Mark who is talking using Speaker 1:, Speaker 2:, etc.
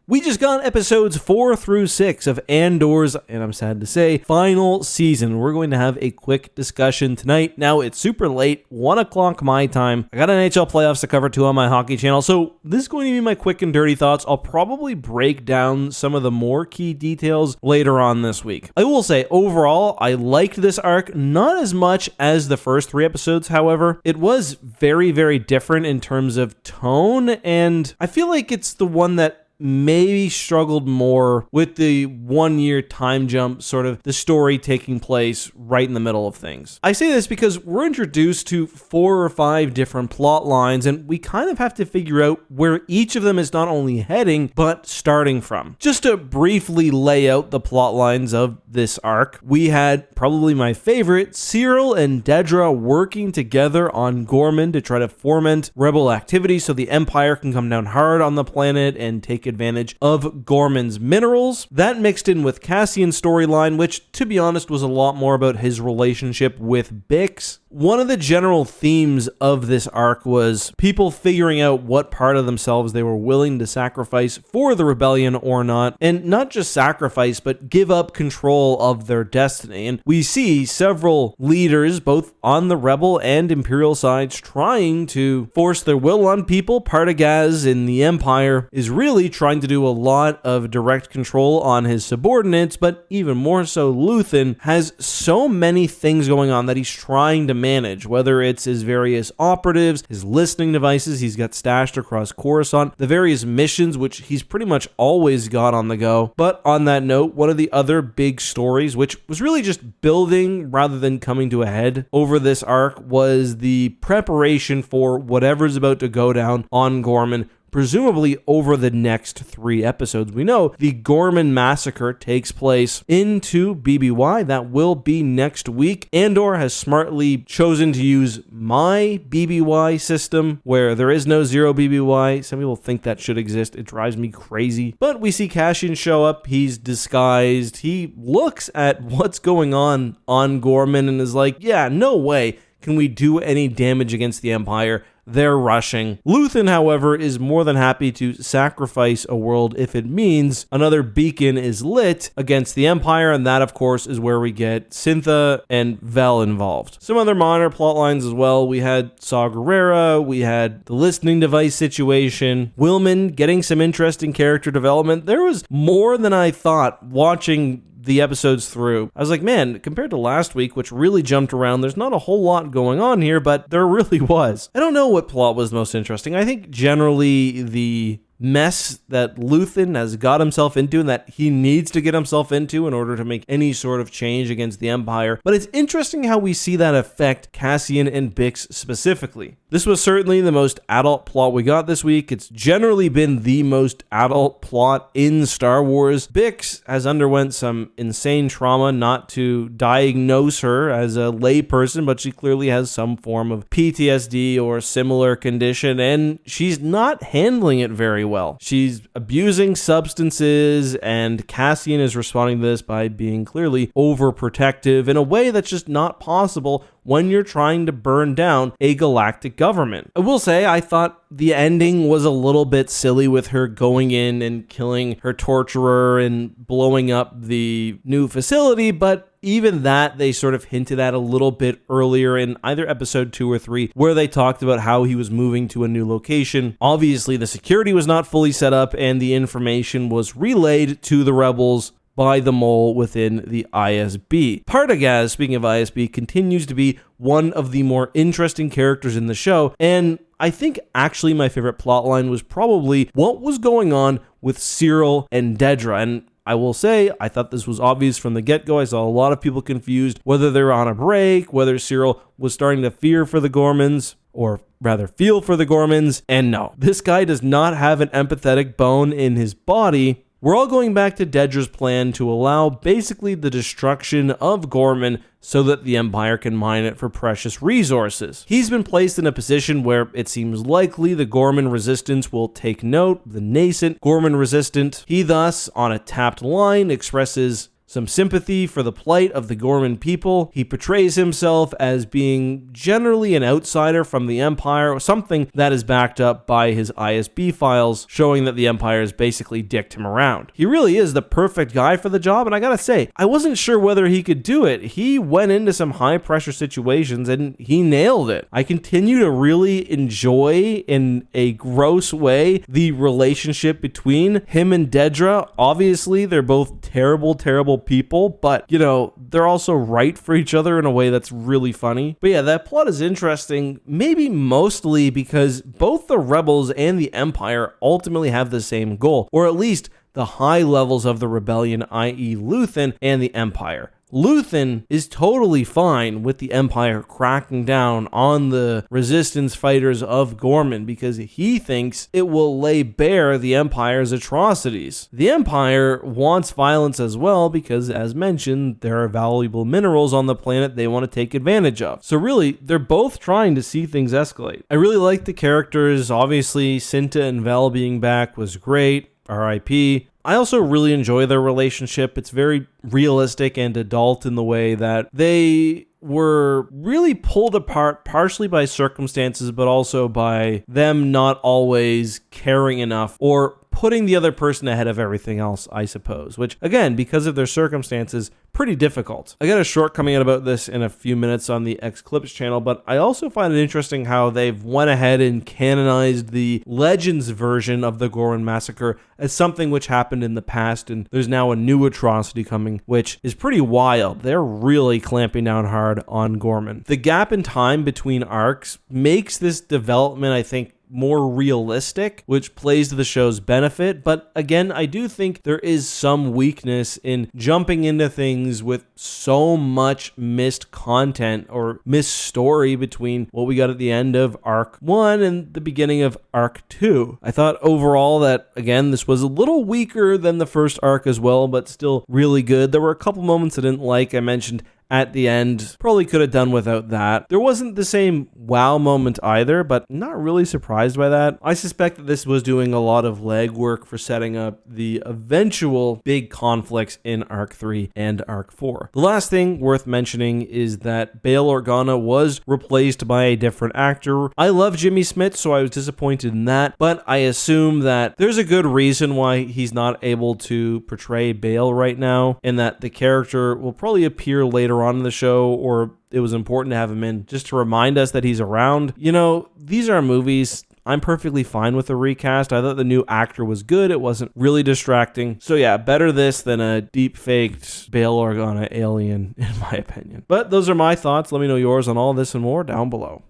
Speaker 1: We just got episodes 4 through 6 of Andor's, and I'm sad to say, final season. We're going to have a quick discussion tonight. Now, it's super late, 1 o'clock my time. I got NHL playoffs to cover too on my hockey channel, so this is going to be my quick and dirty thoughts. I'll probably break down some of the more key details later on this week. I will say, overall, I liked this arc, not as much as the first 3 episodes, however. It was very, very different in terms of tone, and I feel like it's the one that maybe struggled more with the 1-year time jump, sort of the story taking place right in the middle of things. I say this because we're introduced to 4 or 5 different plot lines, and we kind of have to figure out where each of them is not only heading, but starting from. Just to briefly lay out the plot lines of this arc, we had probably my favorite, Cyril and Dedra working together on Gorman to try to foment rebel activity so the Empire can come down hard on the planet and take advantage of Gorman's minerals. That mixed in with Cassian's storyline, which, to be honest, was a lot more about his relationship with Bix. One of the general themes of this arc was people figuring out what part of themselves they were willing to sacrifice for the rebellion or not, and not just sacrifice, but give up control of their destiny. And we see several leaders, both on the rebel and imperial sides, trying to force their will on people. Partagaz in the Empire is really trying to do a lot of direct control on his subordinates, but even more so, Luthen has so many things going on that he's trying to manage, whether it's his various operatives, his listening devices he's got stashed across Coruscant, the various missions, which he's pretty much always got on the go. But on that note, one of the other big stories, which was really just building rather than coming to a head over this arc, was the preparation for whatever's about to go down on Gorman, presumably over the next 3 episodes. We know the Gorman massacre takes place into BBY. That will be next week. Andor has smartly chosen to use my BBY system, where there is no 0 BBY. Some people think that should exist. It drives me crazy. But we see Cassian show up. He's disguised. He looks at what's going on Gorman and is like, yeah, no way can we do any damage against the Empire. They're rushing. Luthen, however, is more than happy to sacrifice a world if it means another beacon is lit against the Empire, and that, of course, is where we get Syntha and Vel involved. Some other minor plot lines as well. We had Saw Gerrera, we had the listening device situation, Willman getting some interesting character development. There was more than I thought watching the episodes through. I was like, man, compared to last week, which really jumped around, there's not a whole lot going on here, but there really was. I don't know what plot was most interesting. I think generally the mess that Luthen has got himself into and that he needs to get himself into in order to make any sort of change against the Empire. But it's interesting how we see that affect Cassian and Bix specifically. This was certainly the most adult plot we got this week. It's generally been the most adult plot in Star Wars. Bix has underwent some insane trauma, not to diagnose her as a layperson, but she clearly has some form of PTSD or similar condition, and she's not handling it very well. She's abusing substances, and Cassian is responding to this by being clearly overprotective in a way that's just not possible when you're trying to burn down a galactic government. I will say, I thought the ending was a little bit silly with her going in and killing her torturer and blowing up the new facility, but even that they sort of hinted at a little bit earlier in either episode 2 or 3, where they talked about how he was moving to a new location. Obviously, the security was not fully set up, and the information was relayed to the rebels by the mole within the ISB. Partagaz, speaking of ISB, continues to be one of the more interesting characters in the show, and I think actually my favorite plotline was probably what was going on with Cyril and Dedra. And I will say, I thought this was obvious from the get-go. I saw a lot of people confused whether they were on a break, whether Cyril was starting to fear for the Gormans, or rather feel for the Gormans. And no, this guy does not have an empathetic bone in his body. We're all going back to Dedra's plan to allow basically the destruction of Gorman so that the Empire can mine it for precious resources. He's been placed in a position where it seems likely the Gorman resistance will take note, the nascent Gorman resistant. He thus, on a tapped line, expresses some sympathy for the plight of the Gorman people. He portrays himself as being generally an outsider from the Empire, or something that is backed up by his ISB files, showing that the Empire has basically dicked him around. He really is the perfect guy for the job, and I gotta say, I wasn't sure whether he could do it. He went into some high-pressure situations, and he nailed it. I continue to really enjoy, in a gross way, the relationship between him and Dedra. Obviously, they're both terrible, terrible people, but, you know, they're also right for each other in a way that's really funny. But yeah, that plot is interesting, maybe mostly because both the rebels and the Empire ultimately have the same goal, or at least the high levels of the rebellion, i.e. Luthen and the Empire. Luthen is totally fine with the Empire cracking down on the resistance fighters of Gorman because he thinks it will lay bare the Empire's atrocities. The Empire wants violence as well because, as mentioned, there are valuable minerals on the planet they want to take advantage of. So really, they're both trying to see things escalate. I really like the characters. Obviously, Cinta and Vel being back was great. R.I.P. I also really enjoy their relationship. It's very realistic and adult in the way that they were really pulled apart partially by circumstances, but also by them not always caring enough or putting the other person ahead of everything else, I suppose, which, again, because of their circumstances, pretty difficult. I got a short coming out about this in a few minutes on the X Clips channel, but I also find it interesting how they've went ahead and canonized the Legends version of the Gorman massacre as something which happened in the past, and there's now a new atrocity coming, which is pretty wild. They're really clamping down hard on Gorman. The gap in time between arcs makes this development, I think, more realistic, which plays to the show's benefit. But again, I do think there is some weakness in jumping into things with so much missed content or missed story between what we got at the end of Arc 1 and the beginning of Arc 2. I thought overall that, again, this was a little weaker than the first arc as well, but still really good. There were a couple moments I didn't like. I mentioned at the end, probably could have done without that. There wasn't the same wow moment either, but not really surprised by that. I suspect that this was doing a lot of legwork for setting up the eventual big conflicts in Arc 3 and Arc 4. The last thing worth mentioning is that Bail Organa was replaced by a different actor. I love Jimmy Smits, so I was disappointed in that, but I assume that there's a good reason why he's not able to portray Bail right now, and that the character will probably appear later on in the show, or it was important to have him in just to remind us that he's around. You know, these are movies. I'm perfectly fine with the recast. I thought the new actor was good. It wasn't really distracting. So yeah, better this than a deep-faked Bail Organa alien, in my opinion. But those are my thoughts. Let me know yours on all this and more down below.